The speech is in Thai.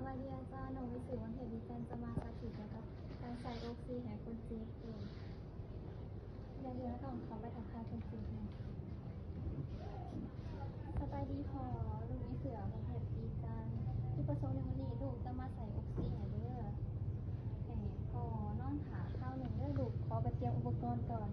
วัสดีอาจารย์หนูวิสุวรรณเทวีจันทร์จะมาสาธิตเกี่ยวกับการใส่ออกซิให้คนจีนเองเดี๋ยวต้องขอไปทักทายคนจีนนะสบายดีพอลูกวิเสือวรรณเทวีจันทร์ที่ประสงค์ในวันนี้ลูกจะมาใส่ออกซิให้เด้อพอนอนขาข้าวหนึ่งเด้อลูกขอไปเตรียมอุปกรณ์ก่อน